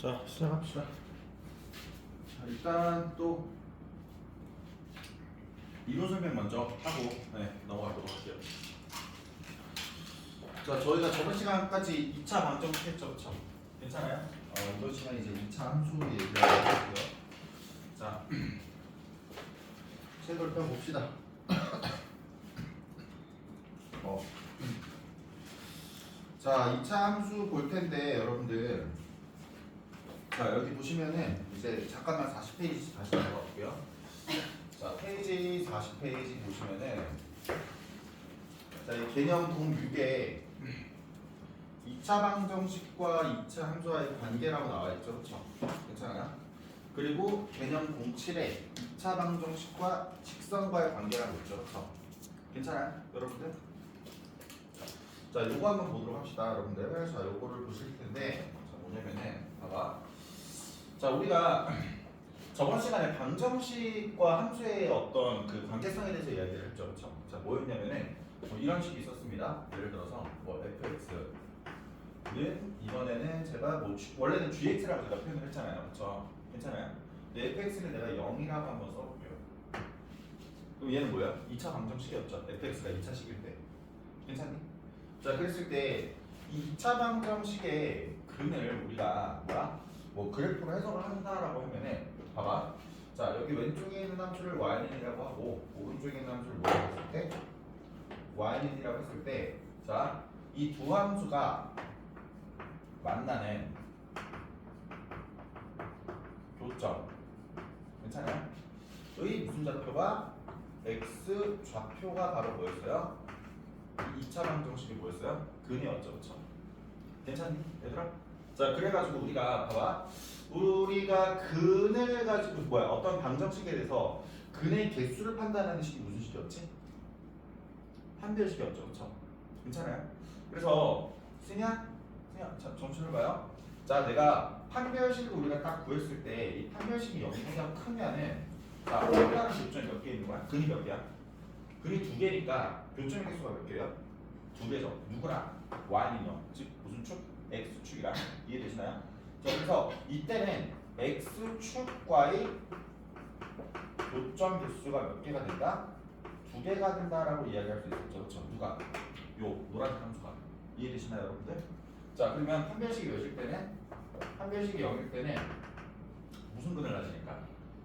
자, 시작합시다. 자, 일단 또 이론 설명 먼저 하고 넘어가도록 할게요. 자, 저희가 저번 시간까지 2차 방정식 했죠, 그쵸? 괜찮아요? 이번 시간 이제 2차 함수 얘기를 해볼게요. 자, 책을 펴봅시다. 자, 2차 함수 볼 텐데 여러분들, 자 여기 보시면은 이제 잠깐만 40페이지 다시 넘어갈게요. 자, 페이지 40페이지 보시면은, 자, 이 개념 동6에 2차 방정식과 2차 함수와의 관계라고 나와 있죠, 그렇죠? 괜찮아요? 그리고 개념 동7에 2차 방정식과 직선과의 관계라고 있죠, 그렇죠? 괜찮아요, 여러분들? 자, 요거 한번 보도록 합시다, 여러분들. 자, 요거를 보실 텐데, 자, 뭐냐면은, 봐봐. 자, 우리가 저번 시간에 방정식과 함수의 어떤 그 관계성에 대해서 이야기를 했죠, 그렇죠? 자, 뭐였냐면은 뭐 이런 식이 있었습니다. 예를 들어서 뭐 fx는 이번에는 제가 뭐 원래는 gx라고 제가 표현을 했잖아요, 그렇죠? 괜찮아요? 근데 fx는 내가 0이라고 한번 써볼게요. 그럼 얘는 뭐야? 2차 방정식이었죠. fx가 2차식일 때. 괜찮니? 자, 그랬을 때 이 2차 방정식의 근을 우리가 뭐 그래프로 해석을 한다라고 하면은, 봐봐. 자, 여기 왼쪽에 있는 함수를yn이라고 하고 오른쪽에 있는 함수를 뭐라고 했을 때? yn이라고 했을 때, 자, 이 두 함수가 만나는 교점, 괜찮아요? 의 무슨 좌표가? x 좌표가 바로 뭐였어요? 2차 방정식이 뭐였어요? 근이었죠, 그렇죠? 괜찮니, 얘들아? 자, 그래가지고 우리가 봐봐, 우리가 근을 가지고 어떤 방정식에 대해서 근의 개수를 판단하는 식이 무슨 식이었지? 판별식이었죠, 그렇죠? 괜찮아요? 그래서 승희야, 자, 정신을 봐요. 자, 내가 판별식을 우리가 딱 구했을 때 이 판별식이 0보다 크면은, 자, X라는 교점이 몇 개 있는 거야? 근이 몇 개야? 근이 2개니까 교점의 개수가 몇 개예요? 2개죠. 누구랑? Y는요. 즉 무슨 축? X축이랑. 이해되시나요? 자, 그래서 이때는 X축과의 교점 개수가 몇 개가 된다? 2개가 된다라고 이야기할 수 있었죠. 그렇죠? 누가? 요 노란색 함수가. 이해되시나요, 여러분들? 자, 그러면 판별식이 몇일 때는? 판별식이 0일 때는 무슨 근을 가지니까?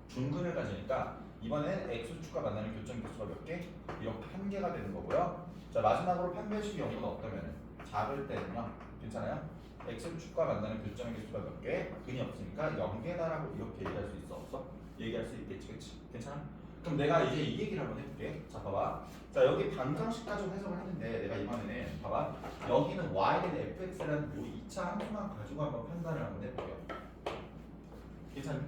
중근을 가지니까 이번엔 X축과 만나는 교점 개수가 몇 개? 이렇게 1개가 되는 거고요. 자, 마지막으로 판별식이 0보다 없다면 작을 때는요, 괜찮아요? X축과 만나는 교점의 개수가 몇 개? 근이 없으니까 0개다라고 이렇게 얘기할 수 있어, 없어? 얘기할 수 있겠지, 그치? 괜찮아? 그럼 내가 이제 이 얘기를 한번 해볼게. 자, 봐봐. 자, 여기 방정식까지 해석을 했는데 내가 이번에는 봐봐, 여기는 y는 fx라는 요 2차 함수만 가지고 한번 판단을 한번 해볼게요. 괜찮니?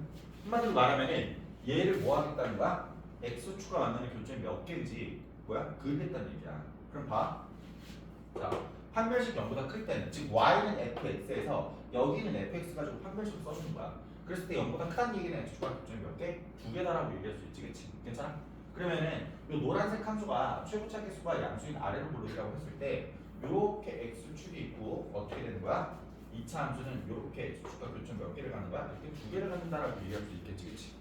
한마디로 말하면은 얘를 뭐 하겠다는 거야? x축과 만나는 교점이 몇 개인지 그리겠다는 얘기야. 그럼 봐. 자, 판별식 0보다 클 때는, 즉 y는 fx에서 여기는 fx 가지고 판별식을 써주는 거야. 그랬을 때 0보다 크다는 얘기는 x축과 교점이 몇 개? 2개다라고 얘기할 수 있지, 그치? 괜찮아? 그러면은 요 노란색 함수가 최고차 개수가 양수인 아래로 고르기라고 했을 때 요렇게 x축이 있고 어떻게 되는 거야? 2차 함수는 요렇게 x축과 교점 몇 개를 가는 거야? 이렇게 2개를 갖는다라고 얘기할 수 있겠지, 그치?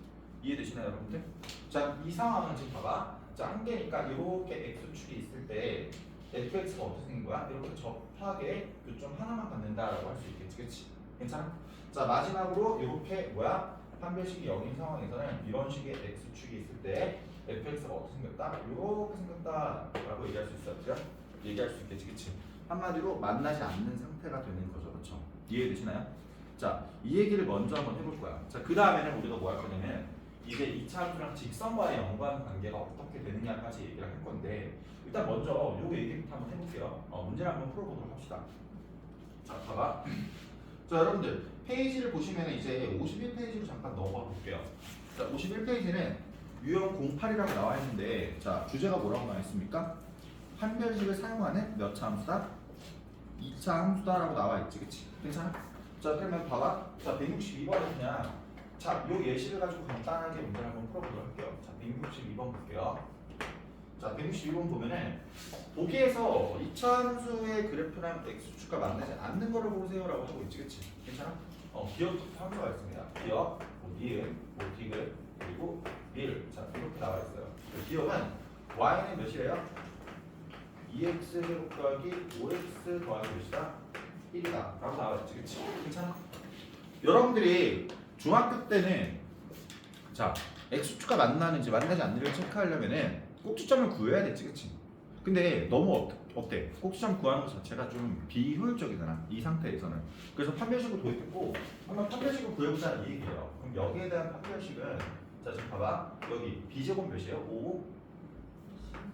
이해되시나요, 여러분들? 자, 이 상황은 지금 봐봐. 자, 한 개니까 이렇게 x축이 있을 때 fx가 어떻게 생긴 거야? 이렇게 접하게 교점 하나만 갖는다라고 할 수 있겠지, 그치? 괜찮아? 자, 마지막으로 이렇게 판별식이 0인 상황에서는 이런 식의 x축이 있을 때 fx가 어떻게 생겼다? 이렇게 생겼다라고 얘기할 수 있었죠? 얘기할 수 있겠지, 그치? 한마디로 만나지 않는 상태가 되는 거죠, 그렇죠? 이해되시나요? 자, 이 얘기를 먼저 한번 해볼 거야. 자, 그 다음에는 우리가 뭐 할 거냐면 이게 2차 함수랑 직선과의 연관 관계가 어떻게 되느냐까지 얘기를 할 건데, 일단 먼저 요 얘기부터 한번 해볼게요. 문제를 한번 풀어보도록 합시다. 자, 봐봐. 자, 여러분들 페이지를 보시면 이제 51페이지로 잠깐 넘어가 볼게요. 자, 51페이지는 유형 08이라고 나와 있는데, 자, 주제가 뭐라고 나와 있습니까? 판별식을 사용하는 몇 차 함수다? 2차 함수다라고 나와 있지, 그치? 괜찮아? 자, 그러면 봐봐. 자, 162번은 그냥, 자, 요 예시를 가지고 간단하게 문제를 한번 풀어보도록 할게요. 자, 162번 볼게요. 자, 162번 보면은 보기에서 2차 함수의 그래프랑 x축과 만나지 않는 거를 보세요라고 하고 있지, 그치? 괜찮아? 기억 함수가 있습니다. 기억, 뭐 니은, 뭐 디귿, 그리고 밀. 자, 이렇게 나와 있어요. 기억은 y는 몇이래요? 2x 제곱 더하기 5x 더하기 몇이다? 1이다 라고 나와 있지. 그치? 괜찮아? 여러분들이 중학교 때는 자 x축과 만나는지 만나지 않는지를 체크하려면은 꼭지점을 구해야 됐지. 그치? 근데 너무 어때? 꼭지점 구하는 것 자체가 좀 비효율적이잖아 이 상태에서는. 그래서 판별식을 도입했고 한번 판별식을 구해보자는 이 얘기예요. 그럼 여기에 대한 판별식은 자 지금 봐봐. 여기 b제곱 몇이에요? 5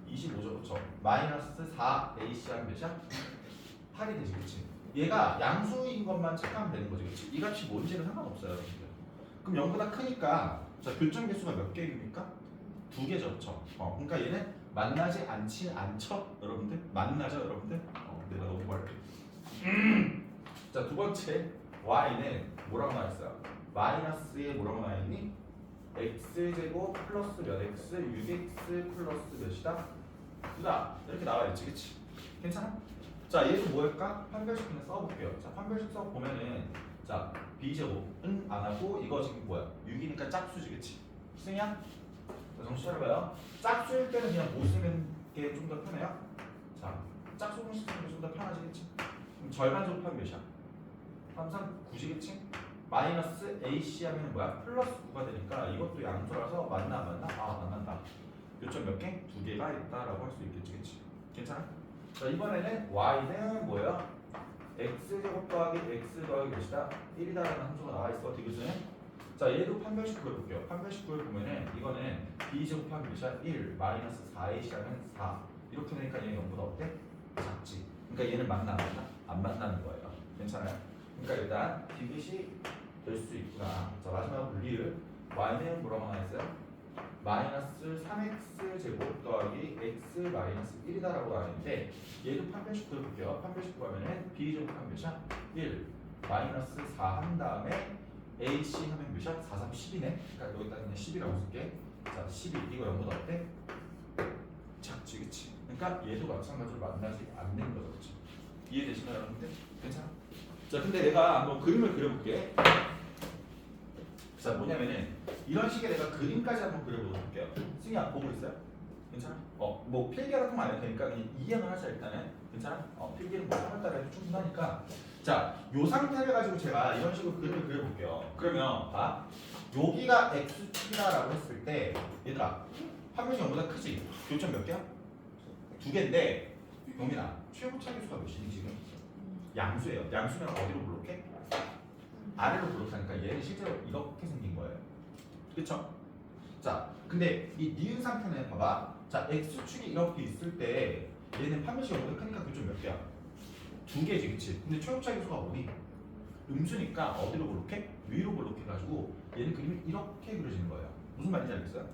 25죠. 그쵸? 마이너스 4ac 하면 몇이야? 8이 되지. 그치? 얘가 양수인 것만 체크하면 되는 거지. 그치? 이 값이 뭔지는 상관없어요. 여러분들. 그럼 0보다 크니까 자 교점 개수가 몇 개입니까? 2개죠. 그쵸? 그러니까 얘는 만나지 않죠? 여러분들? 만나죠? 여러분들? 내가 너무 말해. 자, 두 번째 y는 뭐라고 나와있어요? 마이너스에 뭐라고 나와있니? x제곱 플러스 몇 x 6x 플러스 몇이다? 2다 이렇게 나와있지. 그치? 괜찮아? 자 얘도 뭐일까? 판별식 그냥 써볼게요. 자 판별식 써보면은 자 b제곱은 안하고 이거 지금 뭐야? 6이니까 짝수지. 그치? 승이야? 자 정신 차려봐요. 짝수일 때는 그냥 못 쓰는 게 좀 더 편해요. 자 짝수 공식 쓰는 게 좀 더 편하지. 그치? 그럼 절반 제곱하면 몇이야? 항상 9시겠지? 마이너스 ac 하면 뭐야? 플러스 9가 되니까 이것도 양수라서 맞나 안 맞나? 아 만난다. 요점 몇 개? 2개가 있다라고 할 수 있겠지. 그치? 괜찮아? 자 이번에는 y는 뭐예요? x제곱 더하기 x 더하기 몇이다? 1이다라는 함수가 나와있어. 디귿은 자 얘도 판별식 구해볼게요. 판별식 구해보면은 이거는 b제곱 하기 몇이야? 1 마이너스 4ac 하면 4 이렇게 되니까 얘는 0보다 어때? 작지. 그러니까 얘는 맞나 안 맞나? 안 만나는 거예요. 괜찮아요? 그러니까 일단 디귿이 될 수 있구나. 자 마지막으로 리을 y는 뭐라고 나와있어요? 마이너스 3x 제곱 더하기 x 마이너스 1이다라고 나왔는데 얘도 판별식 구해볼게요. 판별식 구하면은 b 제곱하면 몇이야? 1 마이너스 4 한 다음에 ac 하면 몇이야? 4, 3, 10이네. 그러니까 여기다 그냥 10이라고 쓸게. 자 12 이거 0보다 어때? 작지. 그치? 그러니까 얘도 마찬가지로 만나지 않는 거죠. 그치? 이해되시나요 여러분들? 괜찮아? 자 근데 내가 한번 그림을 그려볼게. 자 뭐냐면은 이런 식의 내가 그림까지 한번 그려보도록 할게요. 승희야 보고 있어요? 괜찮아? 뭐 필기 같은 거 안 해도 되니까 그냥 이해만 하자 일단은. 괜찮아? 필기는 뭐 3월달에 해도 충분하니까. 자, 요 상태를 가지고 제가 이런 식으로 그림을 그려볼게요. 그러면 봐. 여기가 x축이다라고 했을 때 얘들아 판별식 0보다 크지? 교점 몇 개야? 2개인데 용민아 최고 차계수가 몇이니 지금? 양수예요. 양수면 어디로 블록해? 아래로 블록하니까 얘는 실제로 이렇게 생긴 거예요. 그쵸? 자, 근데 이 니은 상태는 봐봐. 자, x축이 이렇게 있을 때 얘는 판별식 0보다 크니까 교점 몇 개야? 2개지, 그치? 근데 최고차계수가 어디? 음수니까 어디로 블록해? 위로 블록해가지고 얘는 그림이 이렇게 그려지는 거예요. 무슨 말인지 알겠어요?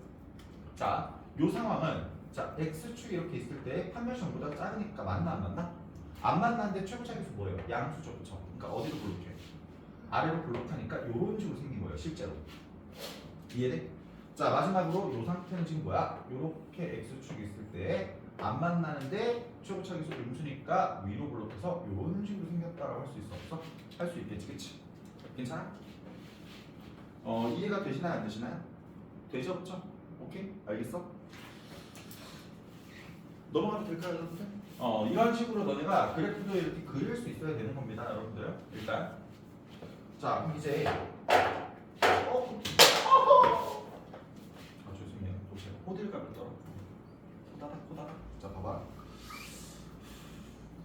자, 요 상황은 자 x축이 이렇게 있을 때 판별식 0보다 작으니까 맞나 안 맞나? 안 만나는데 최고차계수 뭐예요? 양수죠, 그쵸? 그러니까 어디로 블록해? 아래로 블록하니까 이런 식으로 생긴 거예요, 실제로. 이해돼? 자 마지막으로 이 상태는 지금 뭐야? 이렇게 x축이 있을 때 안 만나는데 최고차계수 음수니까 위로 블록해서 이런 식으로 생겼다라고 할 수 있어 없어? 할 수 있겠지, 그치? 괜찮아? 이해가 되시나요, 안 되시나요? 되죠, 없죠? 오케이? 알겠어? 넘어가도 될까요, 여러분들? 이런 식으로 너네가 그래프도 이렇게 그릴 수 있어야 되는 겁니다, 여러분들. 일단 자 그럼 이제 죄송해요. 또 제가 호들갑을 떨어. 호다닥. 자 봐봐.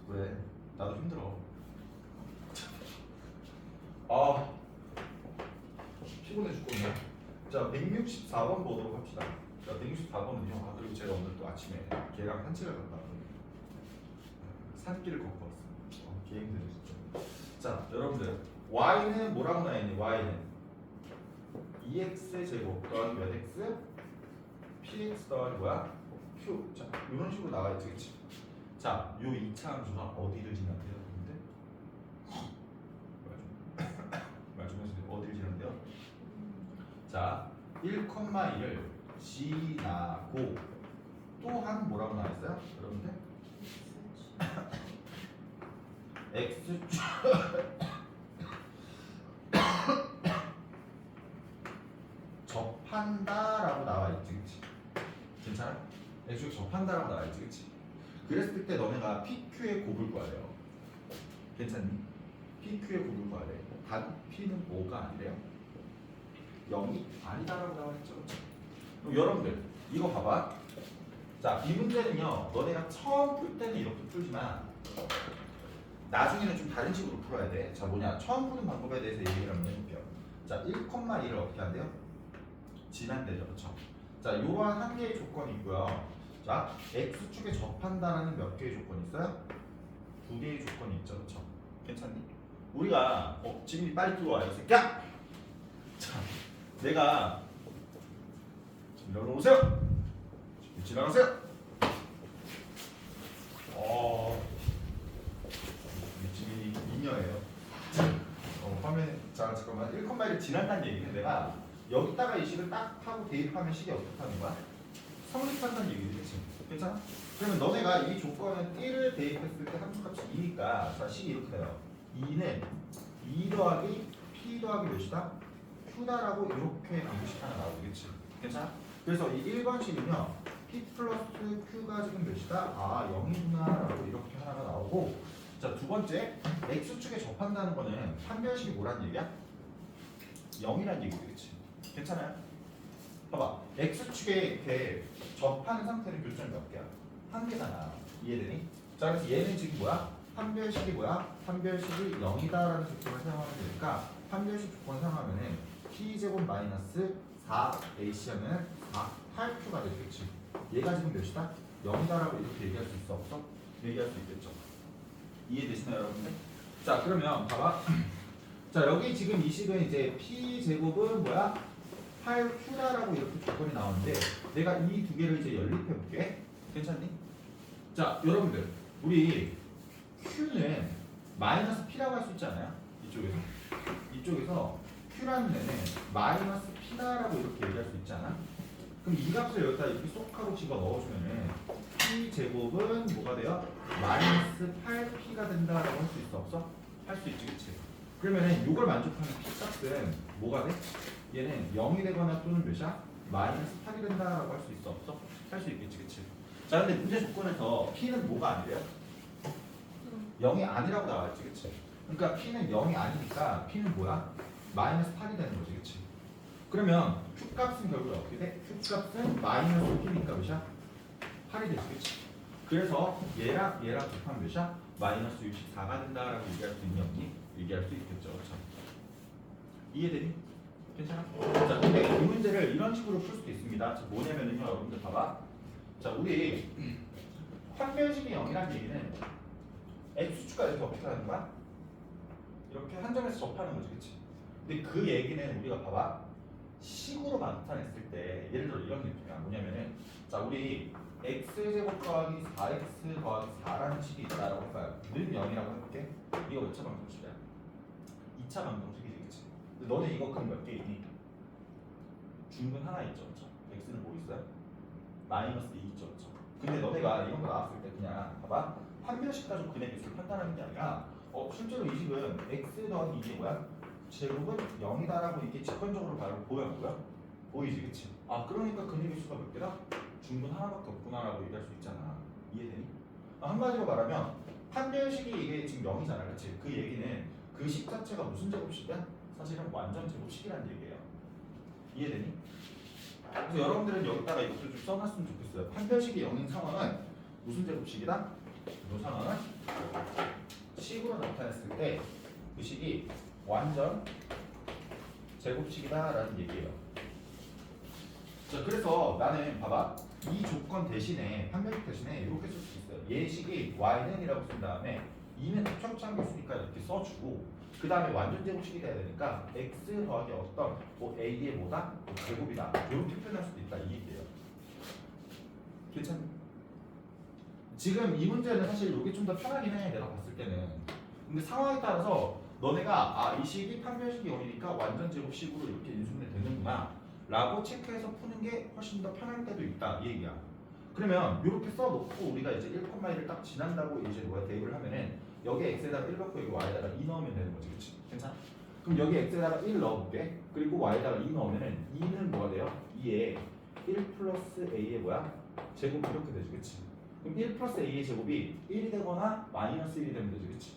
왜? 나도 힘들어. 피곤해 죽겠네. 자 164번 보도록 합시다. 자 164번은요. 그리고 제가 오늘 또 아침에 걔랑 산책을 갔다 왔거든요. 산길을 걷고 왔어요. 개 힘드네 진짜. 자 여러분들 y는 뭐라고 나와있니? y는 2x 제곱 더하기 몇 x? px 더하기 뭐야? q. 자 이런 식으로 나와있지, 그치? 자, 요 2차 함수가 어디를 지나는데요, 여러분들? 말 좀 해주세요. 어디를 지나는데요? 자, 1,1을 지나고 또한 뭐라고 나와있어요, 여러분들? x축 접한다라고 나와 있지, 그치? 괜찮아? x축에 접한다라고 나와 있지, 그치? 그랬을 때 너네가 PQ의 곱을 구하래요. 괜찮니? PQ의 곱을 구하래. 단 P는 뭐가 아니래요? 0이 아니다라고 나와 있죠, 그치? 그럼 여러분들 이거 봐봐. 자, 이 문제는요, 너네가 처음 풀 때는 이렇게 풀지만 나중에는 좀 다른 식으로 풀어야 돼. 자, 뭐냐? 처음 푸는 방법에 대해서 얘기를 한번 해볼게요. 자, 1,1을 어떻게 한대요? 진한대죠, 그렇죠? 자, 이러한 한 개의 조건이 있고요. 자, x축에 접한다라는 몇 개의 조건이 있어요? 두 개의 조건이 있죠, 그렇죠? 괜찮니? 우리가 지금이 빨리 들어와 이 새끼야. 자, 내가 지금 오세요. 지나가세요. 지금 미녀예요. 화면에 자 잠깐만 1,1을 지난다는 얘기는 내가 여기다가 이 식을 딱 하고 대입하면 식이 어떻게 하는 거야? 성립한다는 얘기지. 괜찮아? 그러면 너네가 이 조건은 1을 대입했을 때 함수값이 2니까 자 식이 이렇게 돼요. 2는 2 더하기 P 더하기 몇이다? Q다라고 이렇게 방식 하나 나오겠지. 괜찮아? 그래서 이 1번 식은요. P 플러스 Q가 지금 몇이다? 아 0이구나 라고 이렇게 하나가 나오고 자 두 번째 X축에 접한다는 거는 판별식이 뭐란 얘기야? 0이란 얘기지, 그치? 괜찮아요? 봐봐 X축에 이렇게 접하는 상태는 교점이 몇 개야? 한 개잖아. 이해되니? 자 그래서 얘는 지금 뭐야? 판별식이 뭐야? 판별식이 0이다라는 조건을 사용하면 되니까 판별식 조건을 사용하면은 P제곱 마이너스 4AC하면 4, 8Q가 되겠지. 얘가 지금 몇이다? 0이다라고 이렇게 얘기할 수 있어 없어? 얘기할 수 있겠죠. 이해되시나요 여러분들? 자 그러면 봐봐. 자 여기 지금 이 식은 이제 P 제곱은 뭐야? 8Q다라고 이렇게 조건이 나오는데 내가 이 두 개를 이제 연립해 볼게. 괜찮니? 자 여러분들 우리 Q는 마이너스 P라고 할 수 있지 않아요? 이쪽에서 Q라는 애는 마이너스 P다라고 이렇게 얘기할 수 있지 않아? 그럼 이 값을 여기다 이렇게 쏙 하고 집어 넣어주면은 P 제곱은 뭐가 돼요? 마이너스 8P가 된다라고 할 수 있어 없어? 할 수 있지, 그치? 그러면은 이걸 만족하는 P 값은 뭐가 돼? 얘는 0이 되거나 또는 몇이야? 마이너스 8이 된다라고 할 수 있어 없어? 할 수 있겠지, 그치? 자, 근데 문제 조건에서 P는 뭐가 아니래요? 0이 아니라고 나와있지, 그치? 그러니까 P는 0이 아니니까 P는 뭐야? 마이너스 8이 되는 거지, 그치? 그러면 Q값은 결국 어떻게 돼? Q값은 마이너스 P니까 몇이야? 8이 되지, 그치? 그래서 얘랑 곱하면 몇이야? 마이너스 64가 된다라고 얘기할 수 있니 없니? 얘기할 수 있겠죠, 그렇죠? 이해되니? 괜찮아? 자, 근데 이 문제를 이런 식으로 풀 수도 있습니다. 자, 뭐냐면은요, 여러분들 봐봐. 자, 우리 판별식이 0이란 얘기는 x축가 이렇게 어떻게 하는 거야? 이렇게 한 점에서 접하는 거지, 그치? 근데 그 얘기는 우리가 봐봐. 식으로 나타냈을 때 예를 들어 이런 느낌이야. 뭐냐면은 자, 우리 x제곱 더하기 4x 더하기 4라는 식이 있다라고 할까요? 는 0이라고 해볼게. 이거 몇 차 방정식이야? 2차 방정식이지, 그치? 근데 너네 이거 그럼 몇 개 있니? 중근 하나 있죠, 그쵸? x는 뭐 있어요? 마이너스 2 있죠, 그쵸? 근데 너네가 이런 거 나왔을 때 그냥 봐봐. 판별식 가지고 그냥 x를 판단하는 게 아니라 실제로 이 식은 x 더하기 이게 뭐야? 제곱은 0이다라고 이렇게 직관적으로 바로 보여? 보이지, 그치? 아, 그러니까 근의 수가 몇 개다? 중근 하나밖에 없구나라고 얘기할 수 있잖아. 이해되니? 한마디로 말하면 판별식이 이게 지금 0이잖아, 그치? 그 얘기는 그 식 자체가 무슨 제곱식이야? 사실은 완전 제곱식이라는 얘기예요. 이해되니? 그래서 여러분들은 여기다가 이것도 좀 써놨으면 좋겠어요. 판별식이 0인 상황은 무슨 제곱식이다? 이 상황은 식으로 나타냈을 때 그 식이 완전 제곱식이다라는 얘기예요. 자, 그래서 나는 봐봐. 이 조건 대신에 판별식 대신에 이렇게 쓸 수 있어요. 예식이 y는이라고 쓴 다음에 2는 합청차한 개수니까 이렇게 써주고 그 다음에 완전 제곱식이 돼야 되니까 x 더하기 어떤 뭐 a의 뭐다? 뭐 제곱이다. 이렇게 표현할 수도 있다. 이 얘기예요. 괜찮니? 지금 이 문제는 사실 이게 좀 더 편하긴 해. 내가 봤을 때는. 근데 상황에 따라서 너네가 이 식이 판별식이 0이니까 완전 제곱식으로 이렇게 인수분해 되는구나 라고 체크해서 푸는 게 훨씬 더 편할 때도 있다 이 얘기야. 그러면 이렇게 써놓고 우리가 이제 1,1을 딱 지난다고 이제 뭐야 대입을 하면은 여기 x에다가 1 넣고 여기 y에다가 2 넣으면 되는 거지, 그치? 괜찮아? 그럼 여기 x에다가 1 넣어볼게. 그리고 y에다가 2 넣으면은 2는 뭐가 돼요? 2에 1 플러스 a의 뭐야? 제곱 이렇게 되지, 그치? 그럼 1 플러스 a의 제곱이 1이 되거나 마이너스 1이 되면 되지, 그치?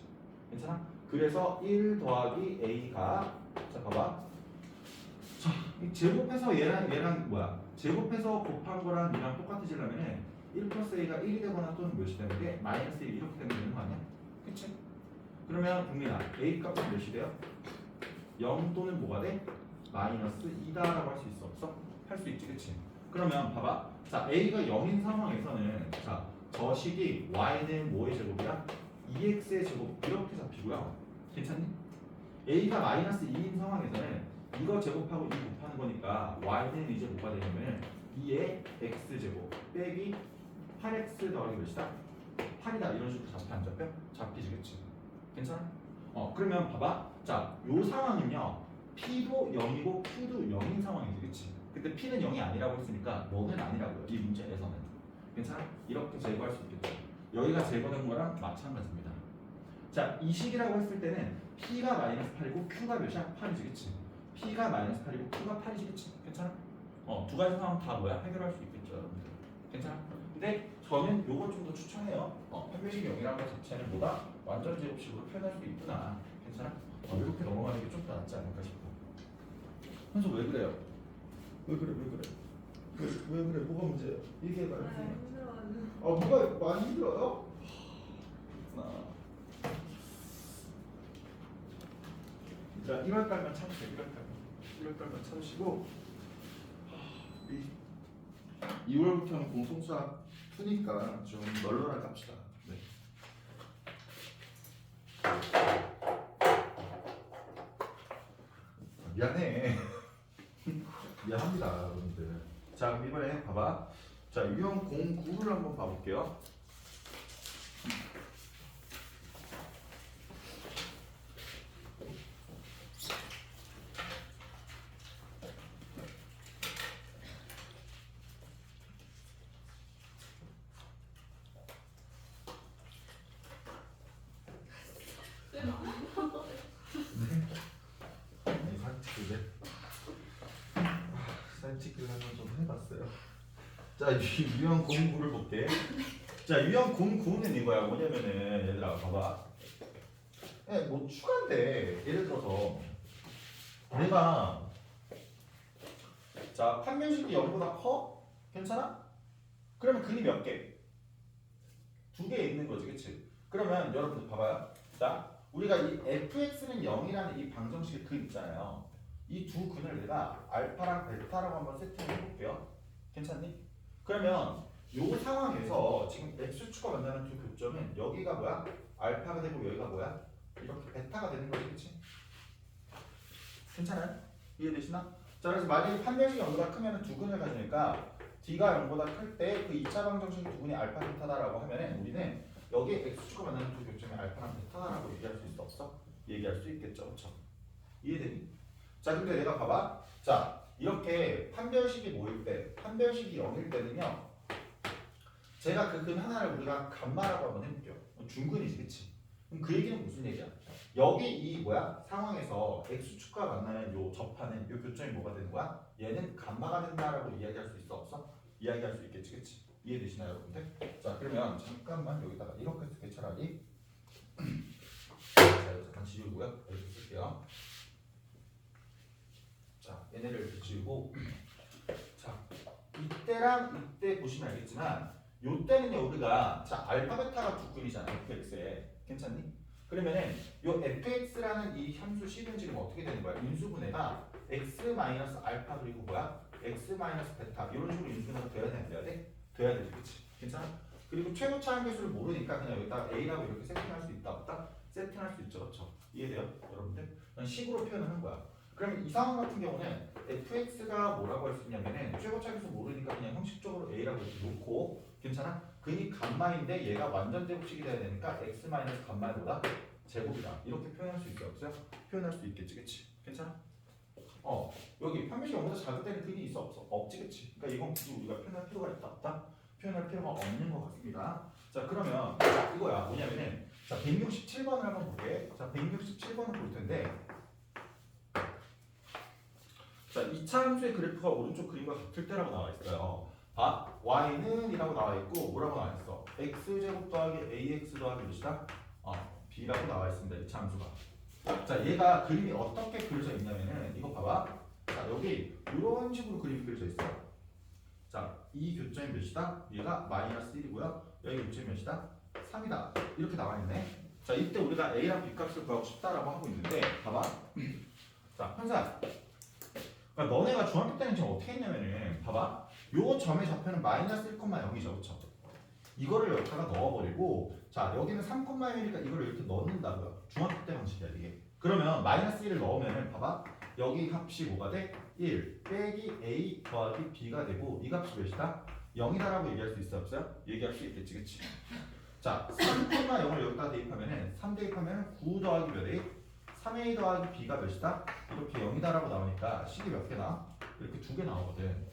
괜찮아? 그래서 1 더하기 a가 자 봐봐. 자, 이 제곱해서 얘랑 뭐야? 제곱해서 곱한 거랑 이랑 똑같아지려면은 1 플러스 a가 1이 되거나 또는 몇이 되는 게 마이너스 1 이렇게 되면 되는 거 아니야? 그치? 그러면 국민아 a 값은 몇이 돼요? 0 또는 뭐가 돼? 마이너스 2다라고 할 수 있어 없어? 할 수 있지, 그치? 그러면 봐봐. 자, a가 0인 상황에서는 자, 저 식이 y는 뭐의 제곱이야? 2x의 제곱 이렇게 잡히고요. 괜찮니? a가 마이너스 2인 상황에서는 이거 제곱하고 이 곱하는 거니까 y는 이제 뭐가 되냐면 2의 x제곱 빼기 8x 더하기 몇이다? 8이다. 이런 식으로 잡혀 안 잡혀? 잡히지, 그치? 괜찮아? 그러면 봐봐. 자, 요 상황은요 p도 0이고 q도 0인 상황이지, 그치? 근데 p는 0이 아니라고 했으니까 너는 아니라고요, 이 문제에서는. 괜찮아? 이렇게 제거할 수 있겠죠. 여기가 제거된 거랑 마찬가지입니다. 자, 이 식이라고 했을 때는 p가 마이너스 8이고 q가 몇이야? 8이지, 그치? p가 마이너스 8이고 q가 8이지, 그치? 괜찮아? 두 가지 상황 다 뭐야? 해결할 수 있겠죠, 여러분들. 괜찮아? 근데 저는 요걸 좀 더 추천해요. 편배식 0이라는 것 자체는 뭐다? 완전 제곱식으로 표현할 수 있구나. 괜찮아? 이렇게 넘어가는 게 좀 더 낫지 않을까 싶어. 현수 왜 그래요? 왜 그래? 왜 그래? 뭐가 문제예요? 얘기해봐요. 누가 많이 힘들어요? 자, 1월달만 참으세요. 1월달만 참으시고 2월부터는 공통수학 2니까 좀 널널하게 합시다. 네. 미안해. 미안합니다, 여러분들. 자, 그럼 이번에 봐봐. 자, 유형 09를 한번 봐볼게요. 산책을 한번 좀 해봤어요. 자, 유형 09를 볼게. 자, 유형 09는 이거야. 뭐냐면은 얘들아 봐봐. 뭐 추가인데 예를 들어서 내가 자 판별식이 0보다 커? 괜찮아? 그러면 근이 몇 개? 2개 있는 거지, 그치? 그러면 여러분들 봐봐요. 자, 우리가 이 fx는 0이라는 이 방정식의 근 있잖아요. 이 두 근을 내가 알파랑 베타라고 한번 세팅해 볼게요. 괜찮니? 그러면 요 상황에서 지금 x축과 만나는 두 교점은 여기가 뭐야? 알파가 되고 여기가 뭐야? 이렇게 베타가 되는 거지, 그치? 괜찮아요? 이해되시나? 자, 그래서 만약에 판별식이 0보다 크면 두 근을 가지니까 d가 0보다 클 때 그 2차 방정식 두 근이 알파 베타다라고 하면은 우리는 여기 x축과 만나는 두 교점이 알파랑 베타다라고 얘기할 수 있어 없어? 얘기할 수 있겠죠, 그렇죠? 이해되니? 자, 근데 내가 봐봐. 자, 이렇게 판별식이 모일 때, 판별식이 0일 때는요. 제가 그 근 하나를 우리가 감마라고 한번 해볼게요. 중근이지, 그치? 그럼 그 얘기는 무슨 얘기야? 여기 이 뭐야? 상황에서 x축과 만나는 요 접하는 요 교점이 뭐가 되는 거야? 얘는 감마가 된다라고 이야기할 수 있어 없어? 이야기할 수 있겠지, 그치? 이해되시나요, 여러분들? 자, 그러면 잠깐만 여기다가 이렇게 쓸게 차라리. 자, 이거 잠깐 지우고요. 이렇게 쓸게요. 자, 얘네를 지우고. 자, 이때랑 이때 보시면 알겠지만 요 때는요 우리가 자 알파 베타가 두 근이잖아 fx에. 괜찮니? 그러면은 요 fx라는 이 함수 식은 지금 어떻게 되는 거야? 인수분해가 x 마이너스 알파 그리고 뭐야? x 마이너스 베타 이런 식으로 인수분해가 돼야 돼 안 돼야 돼? 돼야 되지, 그치? 괜찮아? 그리고 최고 차항계수를 모르니까 그냥 여기다 a라고 이렇게 세팅할 수 있다 없다? 세팅할 수 있죠, 그렇죠? 이해돼요, 여러분들? 그냥 식으로 표현하는 거야. 그러면 이 상황 같은 경우는 fx가 뭐라고 할 수 있냐면은 최고차계수 모르니까 그냥 형식적으로 a라고 이렇게 놓고 괜찮아? 근이 감마인데 얘가 완전 제곱식이 돼야 되니까 x 마이너스 감마의 뭐다? 제곱이다. 이렇게 표현할 수 있어요, 없어요? 표현할 수 있겠지, 그치? 괜찮아? 여기 판별식 0보다 작을 때는 근이 있어 없어? 없지, 그치? 그러니까 이건 굳이 우리가 표현할 필요가 있다 없다? 표현할 필요가 없는 것 같습니다. 자, 그러면 이거야 뭐냐면은 자 167번을 한번 볼게. 자 167번을 볼 텐데 자, 2차 함수의 그래프가 오른쪽 그림과 같을 때라고 나와 있어요. 봐, y는 이라고 나와 있고 뭐라고 나와 있어? x제곱 더하기 ax 더하기 몇이다? b라고 나와 있습니다. 2차 함수가. 자, 얘가 그림이 어떻게 그려져 있냐면은 이거 봐봐. 자, 여기 이런 식으로 그림이 그려져 있어요. 자, 이 교점이 몇이다? 얘가 마이너스 1이고요. 여기 교점이 몇이다? 3이다. 이렇게 나와 있네. 자, 이때 우리가 a랑 b 값을 구하고 싶다라고 하고 있는데 봐봐. 자, 현사. 그러니까 너네가 중학교 때는 지금 어떻게 했냐면은 봐봐. 요 점의 좌표는 마이너스 1,0이죠. 그쵸? 이거를 여기다가 넣어버리고 자, 여기는 3,1이니까 이거를 이렇게 넣는다고요. 중학교 때 방식이야 이게. 그러면 마이너스 1을 넣으면 봐봐. 여기 값이 뭐가 돼? 1 빼기 a 더하기 b가 되고 이 값이 몇이다? 0이다라고 얘기할 수 있어 없어요? 얘기할 수 있겠지, 그치? 자, 3,0을 여기다 대입하면은 3 대입하면 9 더하기 몇 a? 3a 더하기 b가 몇이다? 이렇게 0이다라고 나오니까 식이 몇 개 나와? 이렇게 2개 나오거든.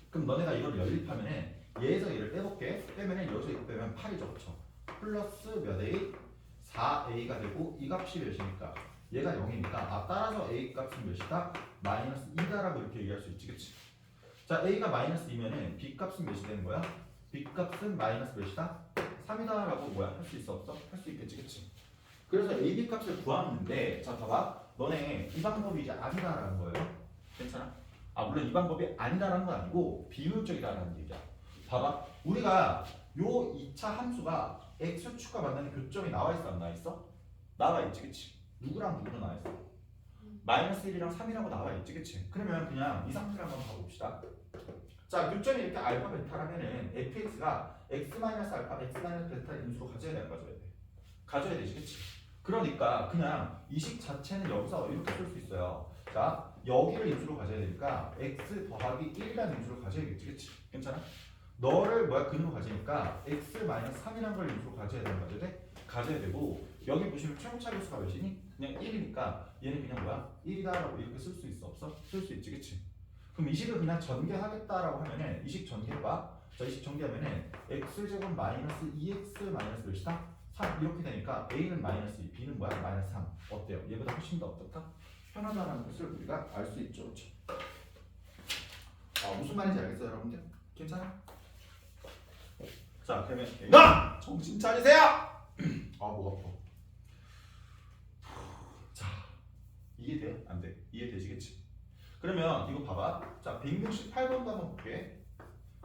그럼 너네가 이걸 연립하면은 얘에서 얘를 빼볼게. 빼면은 여기서 이거 빼면 8이죠, 그쵸? 플러스 몇 a? 4a가 되고 이 값이 몇이니까? 얘가 0이니까 따라서 a 값은 몇이다? 마이너스 2다라고 이렇게 얘기할 수 있지, 그치? 자, a가 마이너스 2면은 b 값은 몇이 되는 거야? b 값은 마이너스 몇이다? 3이다라고 뭐야? 할 수 있어 없어? 할 수 있겠지, 그치? 그래서 a, b 값을 구하는데 자, 봐봐. 너네 이 방법이 이제 아니다라는 거예요. 괜찮아? 물론 이 방법이 아니다라는 건 아니고 비효율적이다라는 얘기야. 봐봐. 우리가 요 2차 함수가 x축과 만나는 교점이 나와 있어 안 나와 있어? 나와 있지, 그치? 누구랑 누구로 나와 있어? 마이너스 1이랑 3이라고 나와 있지, 그치? 그러면 그냥 이 상태를 한번 봐봅시다. 자, 교점이 이렇게 알파 베타라면은 fx가 x 마이너스 알파, x 마이너스 베타 인수로 가져야 돼, 안 가져야 돼? 가져야 되지, 그치? 그러니까 그냥 이 식 자체는 여기서 이렇게 쓸 수 있어요. 자, 여기를 인수로 가져야 되니까 x 더하기 1이라는 인수로 가져야겠지, 그치? 괜찮아? 너를 근으로 가지니까 x 마이너스 3이라는 걸 인수로 가져야 되는 거죠, 돼? 가져야 되고 여기 보시면 최고차 계수가 몇이니? 그냥 1이니까 얘는 그냥 1이다라고 이렇게 쓸 수 있어 없어? 쓸 수 있지, 그치? 그럼 이 식을 그냥 전개하겠다라고 하면은 이 식 전개해봐. 자, 이 식 전개하면은 x제곱 마이너스 2x 마이너스 몇이다? 3 이렇게 되니까 a는 마이너스 2, b는 마이너스 3. 어때요? 얘보다 훨씬 더 어떻다? 편하다는 것을 우리가 알 수 있죠, 그렇죠? 무슨 말인지 알겠어요, 여러분들? 괜찮아? 자, 그러면 정신 차리세요! 목 아파. 자, 이해돼? 안 돼? 이해되시겠지? 그러면 이거 봐봐. 자, 168번도 한번 볼게.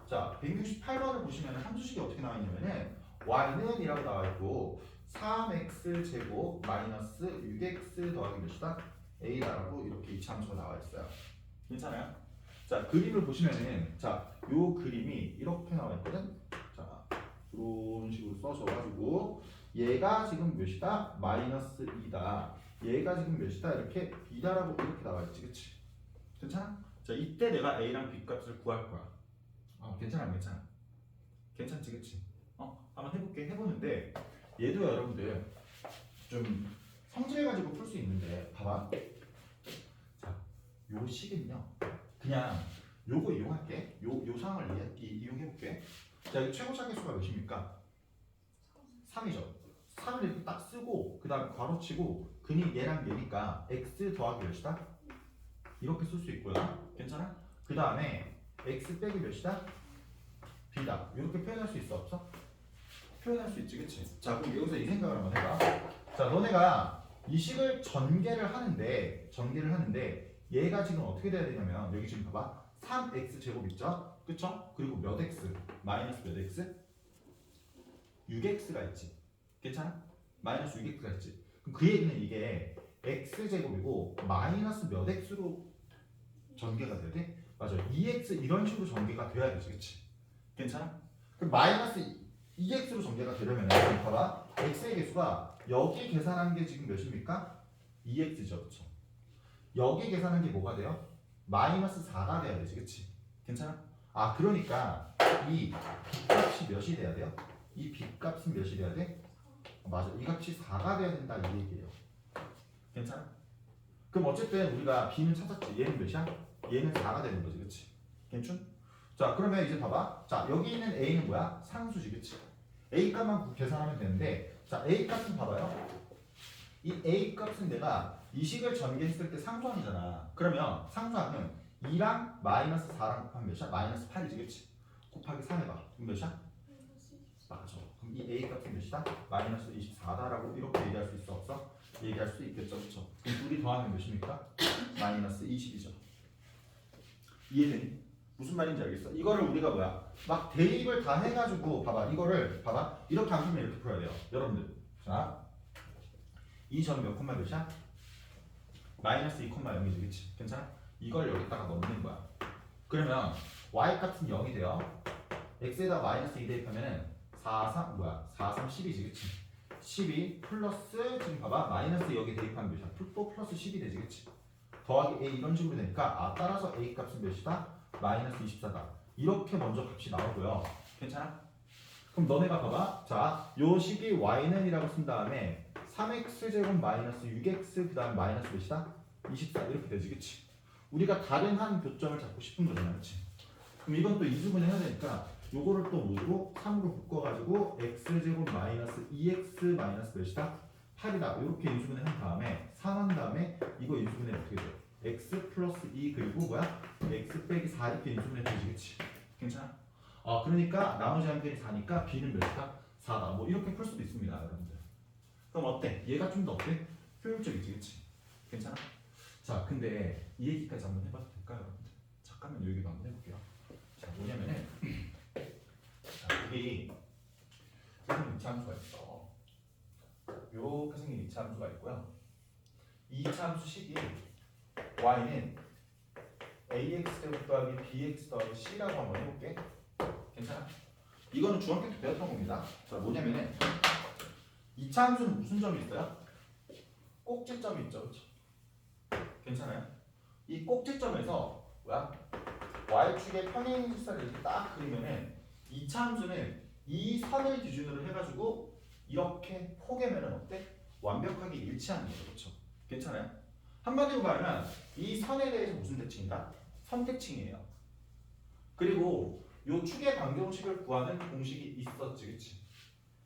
자, 168번을 보시면 함수식이 어떻게 나와 있냐면은 y는 이라고 나와 있고 3x 제곱 마이너스 6x 더하기 몇이다? a라고 이렇게 이차 함수가 나와 있어요. 괜찮아요? 자, 그림을 보시면은 자, 요 그림이 이렇게 나와 있거든. 자, 이런 식으로 써줘가지고 얘가 지금 몇이다? 마이너스 2다. 얘가 지금 몇이다? 이렇게 b다라고 이렇게 나와 있지, 그치? 괜찮아? 자, 이때 내가 a랑 b 값을 구할 거야. 괜찮아, 안 괜찮아? 괜찮지, 그치? 한번 해볼게. 해보는데 얘도 여러분들 좀 성질 가지고 풀 수 있는데 봐봐. 자, 요 식은요 그냥 요거 이용할게. 요 상황을 이용해볼게. 자, 이 최고차 계수가 몇입니까? 3이죠. 3을 이렇게 딱 쓰고 그 다음 괄호치고 근이 얘랑 얘니까 x 더하기 몇이다? 이렇게 쓸 수 있고요. 괜찮아? 그 다음에 x 빼기 몇이다? b다. 이렇게 표현할 수 있어 없어? 표현할 수 있지, 그치? 자, 그럼 여기서 이 생각을 한번 해봐. 자, 너네가 이 식을 전개를 하는데 얘가 지금 어떻게 돼야 되냐면 여기 지금 봐봐. 3x 제곱 있죠? 그쵸? 그리고 몇 x? 마이너스 몇 x? 6x가 있지. 괜찮아? 마이너스 6x가 있지. 그럼 그 얘기는 이게 x 제곱이고 마이너스 몇 x로 전개가 돼야 돼? 맞아. 2x 이런 식으로 전개가 돼야 되지, 그치? 괜찮아? 그럼 마이너스 2x로 전개가 되려면 봐봐. x의 개수가 여기 계산한 게 지금 몇입니까? 2x죠, 그쵸? 여기 계산한 게 뭐가 돼요? 마이너스 4가 돼야 되지, 그치? 괜찮아? 그러니까 이 b값이 몇이 돼야 돼요? 이 b값은 몇이 돼야 돼? 맞아. 이 값이 4가 돼야 된다 이 얘기예요. 괜찮아? 그럼 어쨌든 우리가 b는 찾았지. 얘는 몇이야? 얘는 4가 되는 거지, 그치? 괜춘? 자, 그러면 이제 봐봐. 자, 여기 있는 a는 뭐야? 상수지, 그치? a 값만 계산하면 되는데 자, a 값은 봐봐요. 이 a 값은 내가 이 식을 전개했을 때 상수항이잖아. 그러면 상수항은 2랑 마이너스 4랑 곱하면 몇이야? 마이너스 8이지, 그치? 곱하기 3 해봐. 그럼 몇이야? 맞아. 그럼 이 A 값은 몇이다? 마이너스 24다라고 이렇게 얘기할 수 있어, 없어? 얘기할 수 있겠죠, 그쵸? 그럼 둘이 더하면 몇입니까? 마이너스 20이죠. 이해되니? 무슨 말인지 알겠어? 이거를 우리가 뭐야? 막 대입을 다 해가지고 봐봐. 이거를 봐봐. 이렇게 안 풀면 이렇게 풀어야 돼요. 여러분들. 자, 이 점 몇 콤마 몇이야? 마이너스 2,0이지, 그치? 괜찮아? 이걸 여기다가 넣는 거야. 그러면 y 값은 0이 돼요. x에다 마이너스 2 대입하면은 4, 3 뭐야? 4, 3, 12지, 그치? 12 플러스 지금 봐봐. 마이너스 여기 대입하면 몇이야? 또 플러스 10이 되지, 그치? 더하기 a 이런 식으로 되니까 따라서 a 값은 몇이다? 마이너스 24다. 이렇게 먼저 값이 나오고요. 괜찮아? 그럼 너네가 봐봐. 자, 요 식이 y는 이라고 쓴 다음에 3x제곱 마이너스 6x 그 다음 마이너스 몇이다? 24 이렇게 되지, 그치? 우리가 다른 한 교점을 잡고 싶은 거잖아, 그치? 그럼 이건 또 이수분해 해야 되니까 요거를 또 뭐로 3으로 묶어가지고 x제곱 마이너스 2x 마이너스 몇이다? 8이다. 이렇게 인수분해 한 다음에 3한 다음에 이거 인수분해 어떻게 돼? x 플러스 2 그리고 뭐야? x 빼기 4 이렇게 인수분해 되지, 그치? 괜찮아? 그러니까 나머지 한 개는 4니까 b는 몇이다? 4다. 뭐 이렇게 풀 수도 있습니다, 여러분들. 그럼 어때? 얘가 좀 더 어때? 효율적이지, 그치? 괜찮아? 자, 근데 이 얘기까지 한번 해봐도 될까요, 여러분들? 잠깐만 요 얘기도 한번 해볼게요. 자, 뭐냐면은 자, 여기 선생님 이차함수가 있어. 요렇게 생긴 이차함수가 있고요. 이 이차함수 식이 y는 ax 제곱 더하기 bx 더하기 c라고 한번 해볼게. 괜찮아? 이거는 중학교 때 배웠던 겁니다. 자, 뭐냐면은 이차함수는 무슨 점이 있어요? 꼭지점이 있죠, 그렇죠? 괜찮아요? 이 꼭지점에서 뭐야? y축의 평행일사를 이렇게 딱 그리면은 이차함수는 이 선을 기준으로 해가지고 이렇게 포개면은 어때? 완벽하게 일치하는 거죠, 그렇죠? 괜찮아요? 한마디로 말하면 이 선에 대해서 무슨 대칭이다? 선대칭이에요. 그리고 요 축의 방정식을 구하는 공식이 있었지, 그치?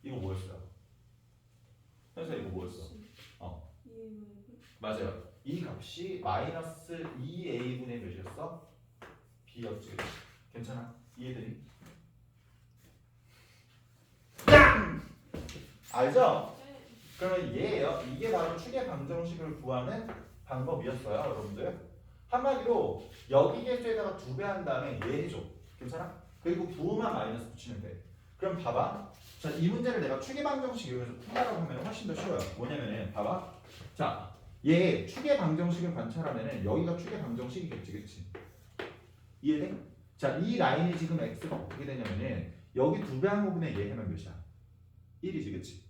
이거 뭐였어요? 그래서 이거 뭐였어? 맞아요. 이 값이 마이너스 2a분의 몇이었어? b였지, 그치? 괜찮아? 이해되니? 알죠? 그러면 얘예요. 이게 바로 축의 방정식을 구하는 방법이었어요, 여러분들. 한마디로 여기 개수에다가 2배 한 다음에 얘 해줘. 괜찮아? 그리고 부호만 마이너스 붙이면 돼. 그럼 봐봐. 자, 이 문제를 내가 축의 방정식 이용해서 푼다라고 하면 훨씬 더 쉬워요. 뭐냐면은 봐봐. 자, 얘 축의 방정식을 관찰하면은 여기가 축의 방정식이겠지, 그치? 이해돼? 자, 이 라인이 지금 x가 어떻게 되냐면은 여기 2배 한 부분에 얘 하면 몇이야? 1이지, 그치?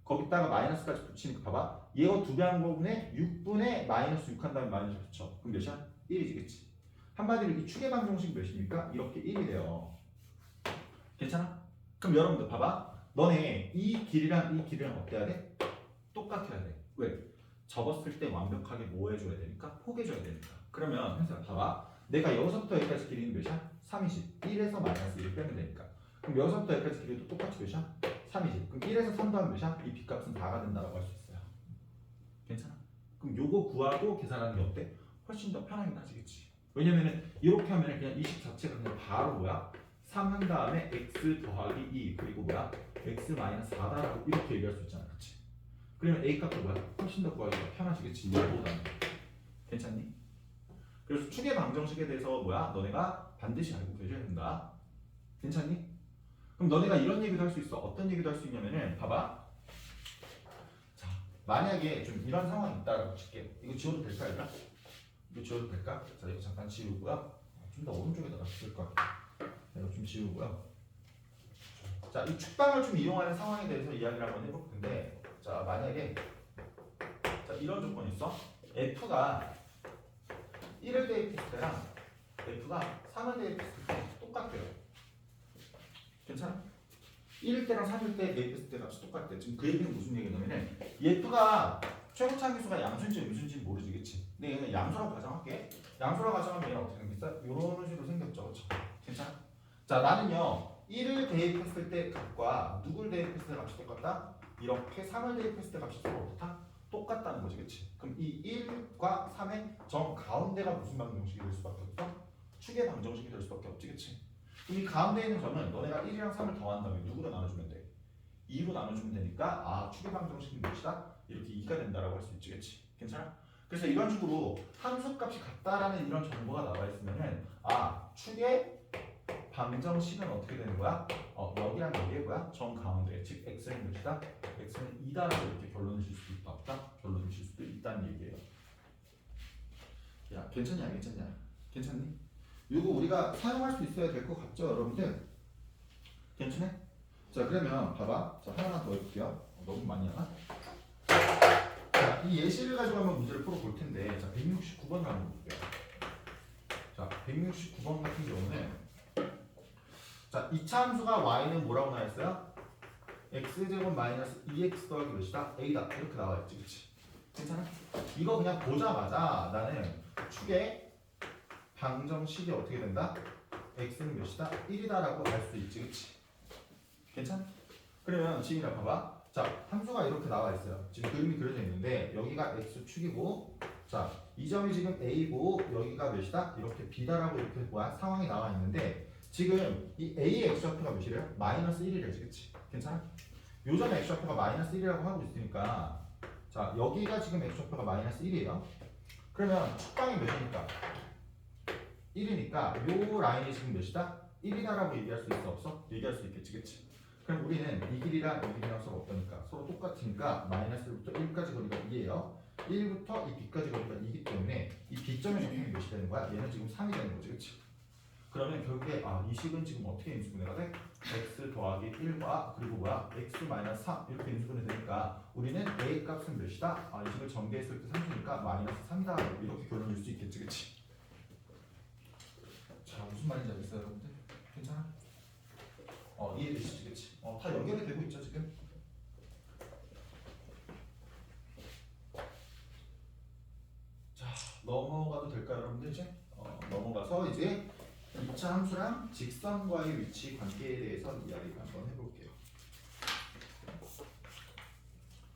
거기다가 마이너스까지 붙이니까 봐봐. 얘가 2배 한 부분에 6분의 마이너스 6 한 다음에 마이너스 붙여. 그럼 몇이야? 1이지, 그치? 한마디로 이 축의 방정식 몇입니까? 이렇게 1이 돼요. 괜찮아? 그럼 여러분들 봐봐. 너네 이 길이랑 이 길이랑 어때야 돼? 똑같아야 돼. 왜? 접었을 때 완벽하게 뭐 해줘야 되니까? 포개줘야 되니까. 그러면 현수야 봐봐. 내가 여기서부터 여기까지 길이는 몇이야? 3이지. 1에서 마이너스 1을 빼면 되니까. 그럼 여기서부터 여기까지 길이도 똑같이 몇이야? 3이지. 그럼 1에서 3 더하면 몇이야? 이 b값은 4가 된다고 할 수 있어요. 괜찮아? 그럼 요거 구하고 계산하는 게 어때? 훨씬 더 편하게 나지겠지. 왜냐면은 이렇게 하면은 그냥 이 식 자체가 그냥 바로 뭐야? 3 한 다음에 x 더하기 2 그리고 뭐야? x 마이너스 4다라고 이렇게 얘기할 수 있잖아, 그렇지? 그러면 a 값도 뭐야? 훨씬 더 구하기가 편하지겠지, 얘보다는. 괜찮니? 그래서 축의 방정식에 대해서 뭐야? 너네가 반드시 알고 계셔야 된다. 괜찮니? 그럼 너네가 이런 얘기도 할 수 있어. 어떤 얘기도 할 수 있냐면은 봐봐. 자, 만약에 좀 이런 상황이 있다라고 칠게. 이거 지워도 될까, 얘들아? 이거 지워도 될까? 자, 이거 잠깐 지우고요. 좀 더 오른쪽에다가 쓸 거야. 이거 좀 지우고요. 자, 이 축방을 좀 이용하는 상황에 대해서 이야기를 한번 해볼 텐데, 자, 만약에 자, 이런 조건이 있어. f가 1을 대입했을 때랑 f가 3을 대입했을 때 똑같아요. 괜찮아? 1일 때랑 3일 때 대입했을 때 값이 똑같대. 지금 그 얘기는 무슨 얘기냐면은 f가 최고차함수가 양수인지 음수인지 모르지, 그치? 근데 얘는 양수라고 가정할게. 양수라고 가정하면 얘는 어떻게 생겼어? 이런 식으로 생겼죠, 그쵸? 괜찮아? 자, 나는요 1을 대입했을 때 값과 누굴 대입했을 때 값이 똑같다? 이렇게 3을 대입했을 때 값이 서로 어떻다? 똑같다는 거지, 그치? 그럼 이 1과 3의 정 가운데가 무슨 방정식이 될 수밖에 없어? 축의 방정식이 될 수밖에 없지, 그치? 그럼 이 가운데 있는 점은 너네가 1이랑 3을 더한 다음에 누구로 나눠주면 돼? 2로 나눠주면 되니까 아 축의 방정식이 몇이다? 이렇게 2가 된다라고 할 수 있지, 그치? 괜찮아? 그래서 이런 식으로 함수값이 같다라는 이런 정보가 나와 있으면은 아 축의 방정식은 어떻게 되는 거야? 여기랑 여기에 뭐야? 정 가운데 즉 x는 몇이다? x는 2다라고 이렇게 결론을 질 수도 있다 없다? 결론을 질 수도 있다는 얘기예요. 야 괜찮냐 괜찮냐? 괜찮니? 이거 우리가 사용할 수 있어야 될 것 같죠 여러분들? 괜찮네? 자 그러면 봐봐. 자 하나 더 해볼게요. 너무 많이 하나? 자, 이 예시를 가지고 한번 문제를 풀어볼 텐데 자 169번을 한번 볼게요. 자 169번 같은 경우는 자, 2차 함수가 y는 뭐라고 나와있어요? x제곱 마이너스 2x 더하기 몇이다? a다. 이렇게 나와있지, 그치? 괜찮아? 이거 그냥 보자마자 나는 축의 방정식이 어떻게 된다? x는 몇이다? 1이다라고 알 수 있지, 그치? 괜찮아? 그러면 지민아 봐봐. 자, 함수가 이렇게 나와있어요. 지금 그림이 그려져 있는데 여기가 x축이고 자, 이 점이 지금 a고 여기가 몇이다? 이렇게 b다라고 이렇게 뭐야? 상황이 나와 있는데 지금 이 A의 x좌표가 몇이래요? 마이너스 1이래지, 그치? 괜찮아? 요점의 x좌표가 마이너스 1이라고 하고 있으니까 자 여기가 지금 x좌표가 마이너스 1이에요. 그러면 축방이 몇이니까? 1이니까 요 라인이 지금 몇이다? 1이다라고 얘기할 수 있어 없어? 얘기할 수 있겠지, 그치? 그럼 우리는 이 길이랑 이 길이랑 서로 어떠니까? 서로 똑같으니까 마이너스 1부터 1까지 거리가 2예요. 1부터 이 b까지 거리가 2이기 때문에 이 b점의 좌표는 몇이 되는 거야? 얘는 지금 3이 되는 거지, 그치? 그러면 결국에 이 식은 지금 어떻게 인수분해가 돼? x 더하기 1과 그리고 뭐야? x 마이너스 3 이렇게 인수분해 되니까 우리는 a 값은 몇이다? 이 식을 전개했을 때 3이니까 마이너스 3이다 이렇게 결론을 줄 수 있겠지, 그치? 자 무슨 말인지 알겠어요 여러분들? 괜찮아? 이해되시지, 그치? 다 연결이 되고 있죠 지금? 자 넘어가도 될까요 여러분들 이제? 넘어가서 이제 2차 함수랑 직선과의 위치 관계에 대해서 이야기를 한번 해볼게요.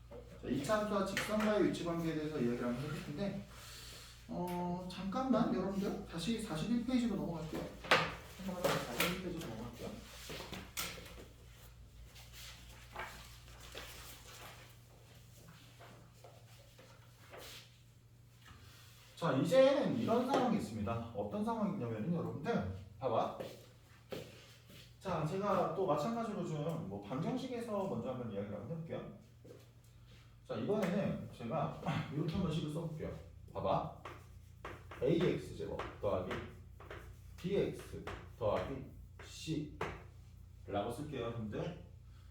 자, 2차 함수와 직선과의 위치 관계에 대해서 이야기를 한번 해볼 텐데 잠깐만 여러분들 다시 41페이지로 넘어갈게요. 잠깐만 다시 41페이지로 넘어갈게요. 자 이제는 이런 상황이 있습니다. 어떤 상황이냐면 여러분들 봐봐. 자 제가 또 마찬가지로 좀 뭐 방정식에서 먼저 한번 이야기를 한번 해볼게요. 자 이번에는 제가 이렇게 한번 식을 써볼게요. 봐봐. ax 제곱 더하기 bx 더하기 c 라고 쓸게요 여러분들.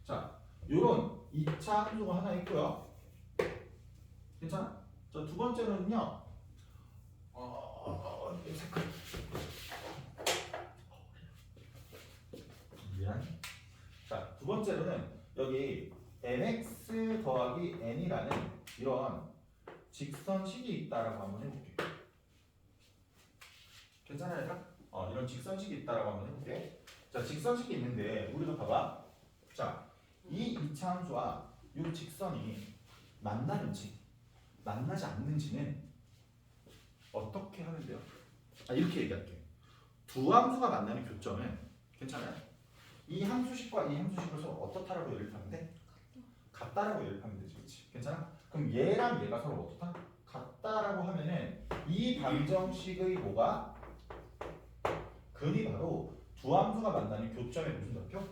자 요런 2차 함수가 하나 있고요. 괜찮아? 자 두 번째는요. 색깔. 미안. 자, 두 번째로는 여기 mx 더하기 n이라는 이런 직선식이 있다라고 한번 해볼게. 괜찮아요, 얘들아? 이런 직선식이 있다라고 한번 해볼게. 자, 직선식이 있는데 우리가 봐봐. 자, 이 2차 함수와 이 직선이 만나는지 만나지 않는지는 어떻게 하면 돼요? 이렇게 얘기할게. 두 함수가 만나는 교점은 괜찮아요? 이 함수식과 이 함수식을 서로 어떻다라고 연립하면 돼? 같다라고 연립하면 되지, 그렇지? 괜찮아? 그럼 얘랑 얘가 서로 어떻다? 같다라고 하면은 이 방정식의 뭐가? 근이 바로 두 함수가 만나는 교점의 무슨 좌표?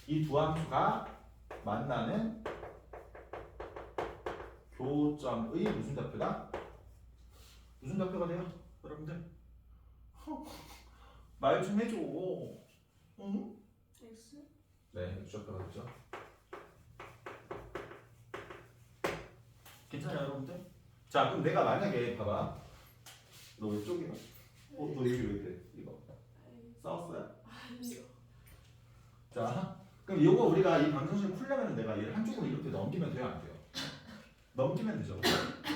이 두 함수가 만나는 교점의 무슨 좌표다? 무슨 좌표가 돼요? 여러분들? 말 좀 해줘. 응? X? 네, X좌표가 되죠. 괜찮아요, 여러분들? 자, 그럼 내가 만약에 봐봐. 너 왜 쪼개요? 너 여기 왜 그래? 이거 싸웠어요? 아니요. 자, 그럼 이거 우리가 이 방정식을 풀려면 내가 얘를 한쪽으로 이렇게 넘기면 돼요, 안 돼요? 넘기면 되죠.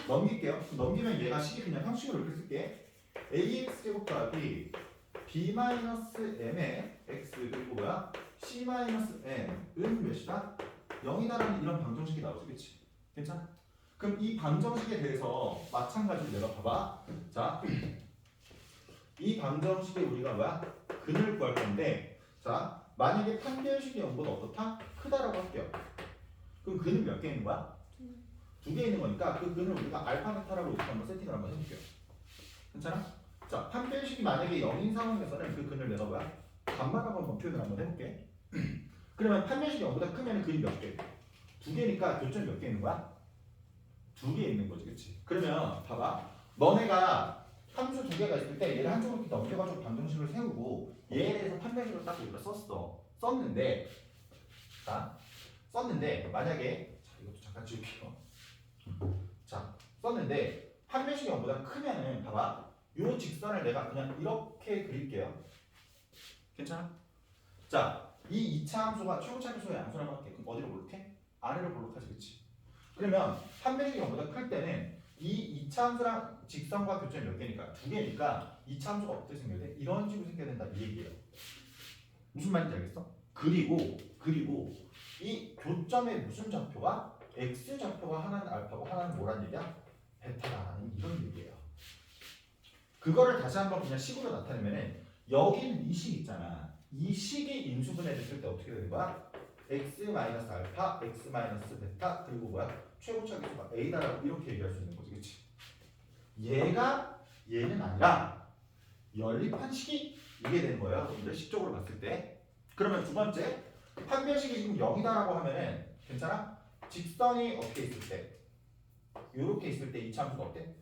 넘길게요. 넘기면 얘가 식이 그냥 형식으로 이렇게 쓸게. ax 제곱 더하기 b-m의 x 그리고 뭐야? c-n은 몇이다? 0이다라는 이런 방정식이 나오지, 그치? 괜찮아? 그럼 이 방정식에 대해서 마찬가지로 내가 봐봐. 자, 이 방정식에 우리가 뭐야? 근을 구할 건데, 자, 만약에 판별식의 영보다 어떻다? 크다라고 할게요. 그럼 근은 몇 개 있는 거야? 두 개 있는 거니까 그 근을 우리가 알파 베타라고 이렇게 한번 세팅을 한번 해볼게요. 괜찮아? 자, 판별식이 만약에 0인 상황에서는 그 근을 내가 뭐야? 감마라고 한번 표현을 한번 해볼게. 그러면 판별식이 0보다 크면 근이 몇 개? 두 개니까 교점이 몇 개 있는 거야? 두 개 있는 거지, 그치? 그러면 봐봐. 너네가 함수 두 개가 있을 때 얘를 한쪽으로 이렇게 넘겨가지고 방정식을 세우고 얘에 대해서 판별식을 딱 우리가 썼는데, 자, 썼는데 만약에 자, 이것도 잠깐 지울게요. 자, 썼는데 판별식이 0보다 크면은 봐봐. 요 직선을 내가 그냥 이렇게 그릴게요. 괜찮아? 자, 이 2차 함수가 최고차함수의 양수라고 할게. 그럼 어디로 볼록해? 아래로 볼록하지, 그치? 그러면 판별식이 0보다 클 때는 이 2차 함수랑 직선과 교점이 몇 개니까? 두 개니까 2차 함수가 어떻게 생겨야 돼? 이런 식으로 생겨야 된다 이 얘기예요. 무슨 말인지 알겠어? 그리고 이 교점의 무슨 좌표가 x 좌표가 하나는 알파고 하나는 뭐란 얘기야? 베타라는 이런 얘기예요. 그거를 다시 한번 그냥 식으로 나타내면은 여기는 이 식 있잖아. 이 식이 인수분해 됐을 때 어떻게 되는 거야? x 마이너스 알파, x 마이너스 베타 그리고 뭐야? 최고차 계수가 a다라고 이렇게 얘기할 수 있는 거지, 그렇지? 얘는 아니라 연립한 식이 이게 되는 거예요. 여러분들 식적으로 봤을 때. 그러면 두 번째 판별식이 지금 0이다라고 하면은 괜찮아? 직선이 어떻게 있을 때? 요렇게 있을 때 이 함수가 어때?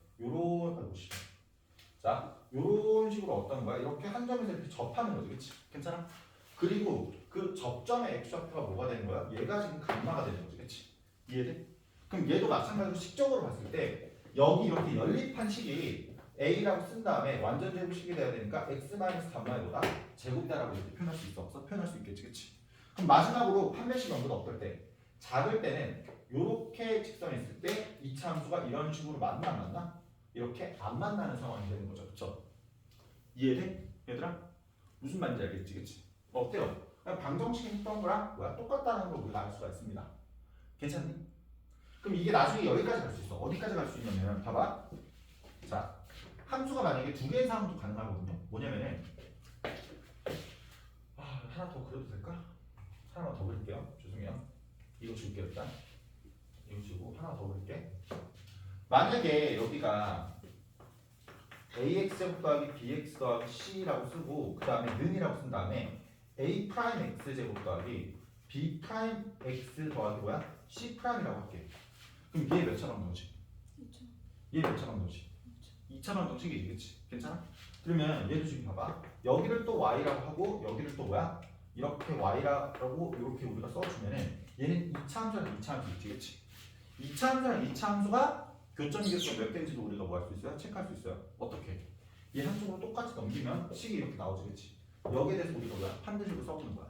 자, 요런 식으로 어떤 거야? 이렇게 한 점에서 이렇게 접하는 거지, 그렇지? 괜찮아? 그리고 그 접점의 x좌표가 뭐가 되는 거야? 얘가 지금 감마가 되는 거지, 그렇지? 이해돼? 그럼 얘도 마찬가지로 식적으로 봤을 때 여기 이렇게 연립한 식이 a라고 쓴 다음에 완전 제곱식이 돼야 되니까 x 마이너스 감마의 보다 제곱다라고 이렇게 표현할 수 있어? 없어? 표현할 수 있겠지, 그렇지? 그럼 마지막으로 판별식 0보다 어떨 때? 작을 때는 요렇게 직선이 있을 때 2차 함수가 이런 식으로 만나 안 만나? 이렇게 안 만나는 상황이 되는 거죠, 그렇죠? 이해돼? 얘들아? 무슨 말인지 알겠지, 그치? 어때요? 그냥 방정식이 했던 거랑 뭐야? 똑같다는 걸 우리가 알 수가 있습니다. 괜찮니? 그럼 이게 나중에 여기까지 갈 수 있어. 어디까지 갈 수 있냐면 봐봐. 자, 함수가 만약에 두 개의 상황도 가능하거든요. 뭐냐면은 하나 더 그려도 될까? 하나만 더 그릴게요. 죄송해요. 이거 줄게요 일단. 이거 주고 하나 더 그릴게. 만약에 여기가 ax 더하기 bx 더하기 c라고 쓰고 그 다음에 는이라고 쓴 다음에 a 프라임 x 제곱 더하기 b 프라임 x 더하기 뭐야? c 프라임이라고 할게. 그럼 얘 몇 차 방정식? 2차. 얘 몇 차 방정식? 2차 방정식이지, 그치? 괜찮아? 그러면 얘도 지금 봐봐. 여기를 또 y라고 하고 여기를 또 뭐야? 이렇게 y라고 이렇게 우리가 써주면은 얘는 2차 함수랑 2차 함수 있지, 그치? 2차 함수랑 2차 함수가 교점 계수가 몇 개인지도 우리가 뭐 할 수 있어요? 체크할 수 있어요. 어떻게? 얘 한쪽으로 똑같이 넘기면 식이 이렇게 나오지, 그치? 여기에 대해서 우리가 뭐야? 판별식을 써보는 거야.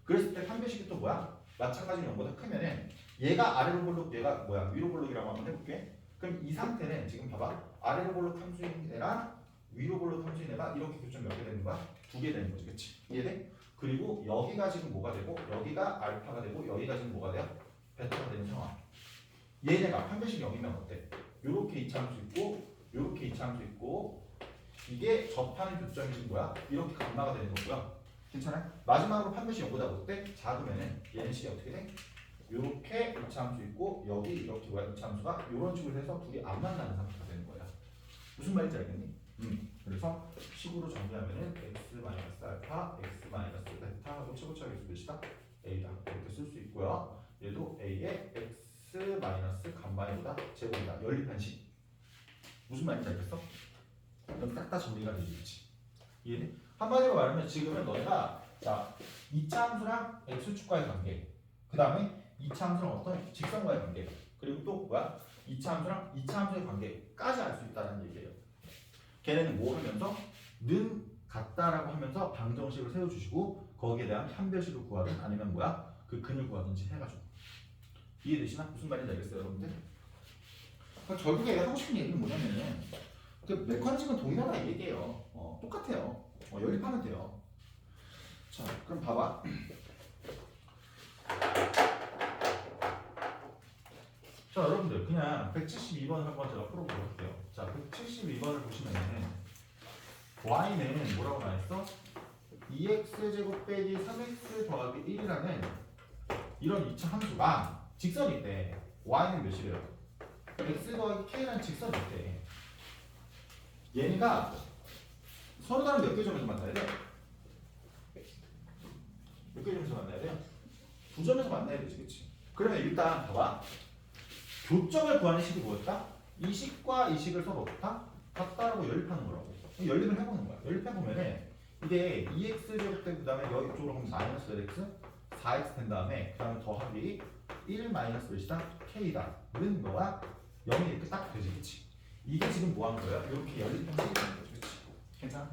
그랬을 때 판별식이 또 뭐야? 마찬가지로 0보다 크면은 얘가 아래로 볼록, 얘가 뭐야? 위로 볼록이라고 한번 해볼게. 그럼 이 상태는 지금 봐봐. 아래로 볼록 함수인 애랑 위로 볼록 함수인 애가 이렇게 교점 몇 개 되는 거야? 두 개 되는 거지, 그치? 이해돼? 그리고 여기가 지금 뭐가 되고 여기가 알파가 되고 여기가 지금 뭐가 돼요? 베타가 되는 상황. 얘네가 판별식 0이면 어때? 요렇게 2차 함수 있고 요렇게 2차 함수 있고 이게 접하는 교점이 지금 뭐야? 이렇게 감마가 되는 거고요. 괜찮아요? 마지막으로 판별식 0보다 어때? 작으면은 얘네 식이 어떻게 돼? 요렇게 2차 함수 있고 여기 이렇게 뭐야? 2차 함수가 요런 식으로 해서 둘이 안 만나는 상태가 되는 거야. 무슨 말인지 알겠니? 그래서 식으로 정리하면은 x 마이너스 알파, x 마이너스 베타하고 최고차 계수 몇이다? a다. 이렇게 쓸 수 있고요. 얘도 a의 x 마이너스 감마보다 제곱이다. 연립한 식. 무슨 말인지 알겠어? 그럼 딱딱 정리가 되겠지. 이해돼? 한마디로 말하면 지금은 너희가 자 2차 함수랑 x축과의 관계, 그 다음에 2차 함수랑 어떤 직선과의 관계, 그리고 또 뭐야? 2차 함수랑 2차 함수의 관계까지 알 수 있다는 얘기예요. 걔네는 뭐 하면서 는 같다라고 하면서 방정식을 세워주시고 거기에 대한 판별식을 구하든 아니면 뭐야? 그 근을 구하든지 해가지고. 이해되시나? 무슨 말인지 알겠어요, 여러분들? 그러니까 결국에 하고 싶은 얘기는 뭐냐면은 그 메커니즘은 동일하다 이 얘기예요. 똑같아요. 연립하면 돼요. 자, 그럼 봐봐. 자, 여러분들 그냥 172번을 한번 제가 풀어보도록 할게요. 자, 172번을 보시면은 y는 뭐라고 나왔어? 2x제곱 빼기 3x 더하기 1이라는 이런 2차 함수가 직선이 있대. y는 몇이래요? x 더하기 k라는 직선이 있대. 얘네가 서로 다른 몇 개 점에서 만나야 돼? 몇 개 점에서 만나야 돼요? 두 점에서 만나야 되지, 그치? 그러면 일단 봐봐. 교점을 구하는 식이 뭐였다? 이 식과 이 식을 서로 어떻다? 같다라고 연립하는 거라고. 연립을 해보는 거야. 연립해보면은 이게 2x제곱 되고 그 다음에 여기 쪽으로 가면 마이너스 x 4x 된 다음에 그 다음에 더하기 1 마이너스 몇이다? k다. 는 너가 0이 이렇게 딱 되지, 그치? 이게 지금 뭐 하는 거야? 이렇게 연립한 식이 되는 거지, 그치? 괜찮아?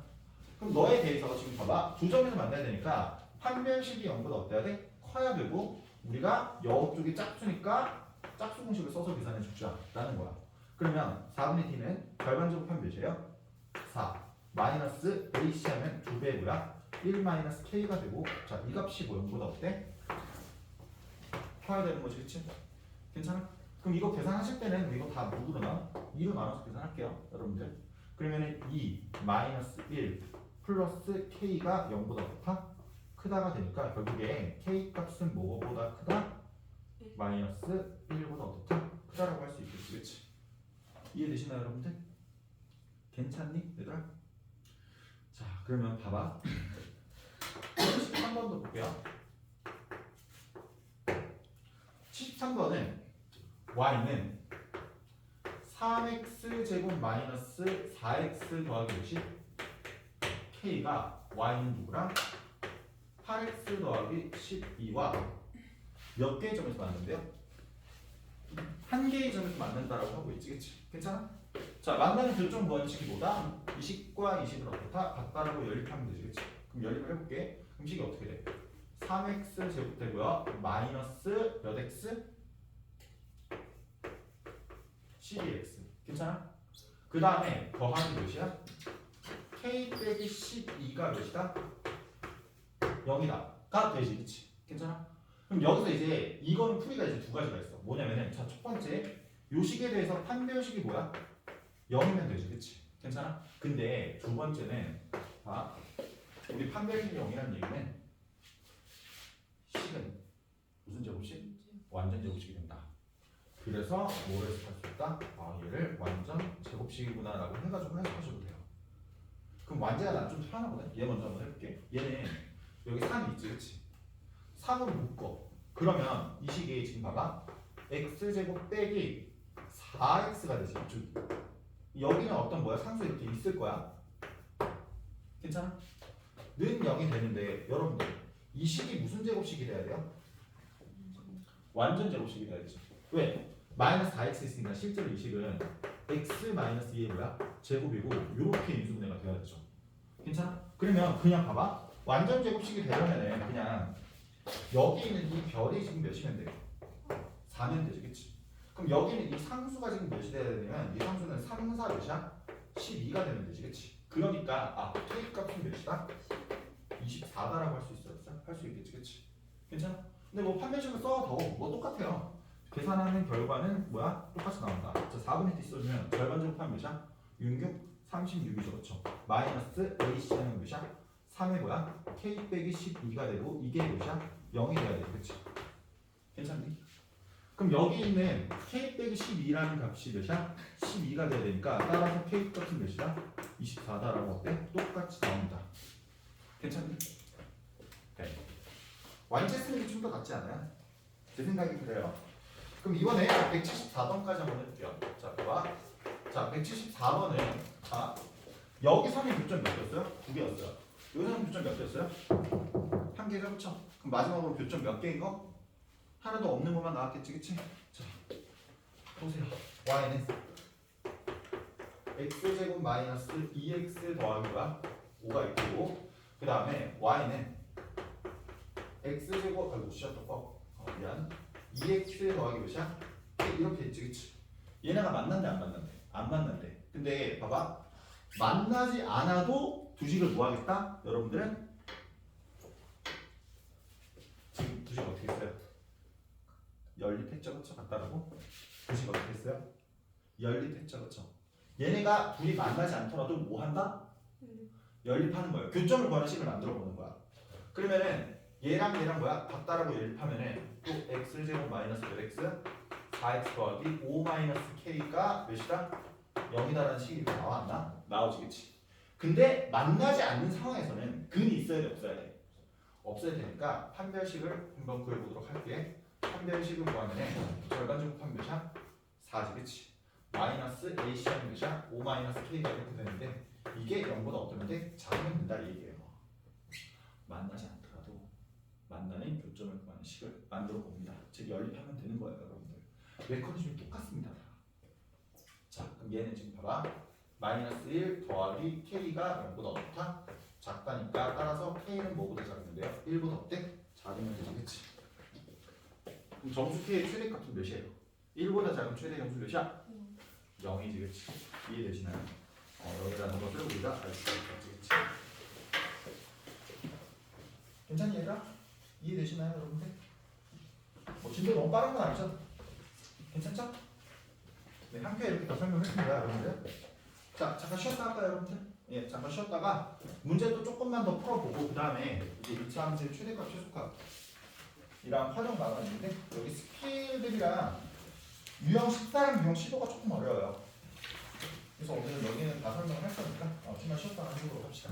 그럼 너에 대해서 지금 봐봐. 두 점에서 만나야 되니까 판별식이 0보다 어때야 돼? 커야 되고 우리가 여쪽이 짝수니까 짝수 공식을 써서 계산해 주자라는 거야. 그러면 4분의 t는 절반제곱하면 몇이에요? 4 마이너스 ac 하면 2배고요. 1 마이너스 k가 되고 자, 이 값이 뭐 0보다 어때? 커야 되는 거지, 그치? 괜찮아? 그럼 이거 계산하실 때는 이거 다 누구로 나눠? 2로 나눠서 계산할게요, 여러분들. 그러면은 2 마이너스 1 플러스 k가 0보다 크다가 되니까 결국에 k 값은 뭐보다 크다? 마이너스 1보다 어떻다? 크다라고 할 수 있겠지, 그치? 이해되시나요, 여러분들? 괜찮니, 얘들아? 자, 그러면 봐봐. 73번도 볼게요. 73번은 y는 3x 제곱 마이너스 4x 더하기 60 k가 y는 누구랑? 8x 더하기 12와 몇 개의 점에서 만난대요? 한 개의 점에서 만난다라고 하고 있지, 그치? 괜찮아? 자, 만나는 교점 원칙이 뭐다? 이 식과 이 식은 어떻다? 같다라고 연립하면 되지, 그치? 그럼 연립을 해볼게. 그럼 식이 어떻게 돼? 3x 제곱 되고요. 마이너스 몇 x? 12x. 괜찮아? 그 다음에 더하기 몇이야? k 빼기 12가 몇이다? 0이다. 가 되지, 그치? 괜찮아? 그럼 여기서 이제 이거는 풀이가 이제 두 가지가 있어. 뭐냐면은 자, 첫 번째 요 식에 대해서 판별식이 뭐야? 0이면 되지, 그치? 괜찮아? 근데 두 번째는 우리 판별식이 0이라는 얘기는 식은 무슨 제곱식? 완전 제곱식이 된다. 그래서 뭐를 해석할 수 있다? 얘를 완전 제곱식이구나 라고 해가지고 해석하셔도 돼요. 그럼 완제가 난 좀 편하거든? 얘 먼저 한번 해볼게. 얘는 여기 3이 있지, 그치? 3으로 묶어. 그러면 이 식이 지금 봐봐. x제곱 빼기 4x가 되지, 이쪽이. 여기는 어떤 뭐야? 상수 이렇게 있을 거야. 괜찮아? 는 0이 되는데 여러분들 이 식이 무슨 제곱식이 돼야 돼요? 완전 제곱식이 돼야지. 왜? 마이너스 4x 있으니까 실제로 이 식은 x 마이너스 2의 뭐야? 제곱이고 요렇게 인수분해가 돼야 되죠. 괜찮아? 그러면 그냥 봐봐. 완전 제곱식이 되려면은 그냥 여기 있는 이 별이 지금 몇이면 돼? 4면 되지, 그치? 그럼 여기는 이 상수가 지금 몇이 돼야 되냐면 이 상수는 3, 4 몇이야? 12가 되면 되지, 그치? 그러니까 k 값은 몇이다? 24다라고 할 수 있어. 할 수 있겠지, 그치? 괜찮아? 근데 뭐 판별식을 써도 뭐 똑같아요. 계산하는 결과는 뭐야? 똑같이 나온다. 자, 4분의 t 써주면 절반 제곱하면 몇이야? 66, 36이죠, 그쵸? 마이너스 ac는 몇이야? 3의 뭐야? k 빼기 12가 되고 이게 몇이야? 0이 돼야 돼, 그치? 괜찮니? 그럼 여기 있는 k 빼기 12라는 값이 몇이야? 12가 돼야 되니까 따라서 k 값은 몇이다? 24다라고 어때? 똑같이 나옵니다. 괜찮니? 네. 완제 쓰는 게 좀 더 낫지 않아요? 제 생각이 그래요. 그럼 이번에 174번까지 한번 해볼게요. 자, 봐봐. 자, 174번은 여기 3의 교점 몇 개였어요? 2개였어요. 여기 3의 교점 몇 개였어요? 한 개죠, 그쵸? 그럼 마지막으로 교점 몇 개인 거? 하나도 없는 것만 나왔겠지, 그치? 자, 보세요. y는 x제곱 마이너스 2x 더하기 뭐야? 5가 있고 그 다음에 y는 x제곱 미안 2x 더하기 몇이야? 이렇게 있지, 그치? 얘네가 만난대 안 만난대? 안 만난대. 근데 봐봐. 만나지 않아도 두 식을 뭐 하겠다? 여러분들은 지금 두 식 어떻게 써요? 연립했죠, 그쵸? 같다라고? 교식 어떻게 했어요? 연립했죠, 그렇죠? 얘네가 둘이 만나지 않더라도 뭐 한다? 연립하는 거예요. 교점을 구하는 식을 만들어 보는 거야. 그러면은 얘랑 얘랑 뭐야? 같다라고 연립하면은 또 x제곱 마이너스 몇 x 4x 더하기 5 마이너스 k가 몇이다? 0이다라는 식이 나와 안 나? 나오지, 그치? 근데 만나지 않는 상황에서는 근이 있어야 돼, 없어야 돼? 없어야 되니까 판별식을 한번 구해보도록 할게. 판별식을 구하면은 절반제곱 판별식 4지, 그치? 마이너스 AC 하면 몇이야? 5 마이너스 K가 이렇게 되는데 이게 0보다 어떠면 돼? 작으면 된다 이 얘기예요. 만나지 않더라도 만나는 교점을 구하는 식을 만들어 봅니다. 즉 연립하면 되는 거예요, 여러분들. 메커니즘이 똑같습니다. 자, 그럼 얘는 지금 봐봐. 마이너스 1 더하기 K가 0보다 어떻다? 작다니까 따라서 K는 뭐보다 작은데요? 1보다 어때? 작으면 되지, 그치? 그럼 점수 K의 최대값은 몇이에요? 1보다 작은 최대 점수 몇이야? 0이지, 그치? 이해되시나요? 여기라는 것을 우리가 알 수가 있겠지, 그치? 괜찮니, 얘들아? 이해되시나요, 여러분들? 진도 너무 빠른 건 아니죠? 괜찮죠? 네, 한 큐에 이렇게 더 설명했습니다, 여러분들. 자, 잠깐 쉬었다 할까요, 여러분들? 예, 잠깐 쉬었다가 문제도 조금만 더 풀어보고 그 다음에 이제 일차함수의 최대값, 최소값 이랑 활용 나가는데 여기 스킬들이랑 유형 14랑 유형 15가 조금 어려워요. 그래서 오늘 여기는 다 설명을 할 거니까 좀만 쉬었다가 하도록 합시다.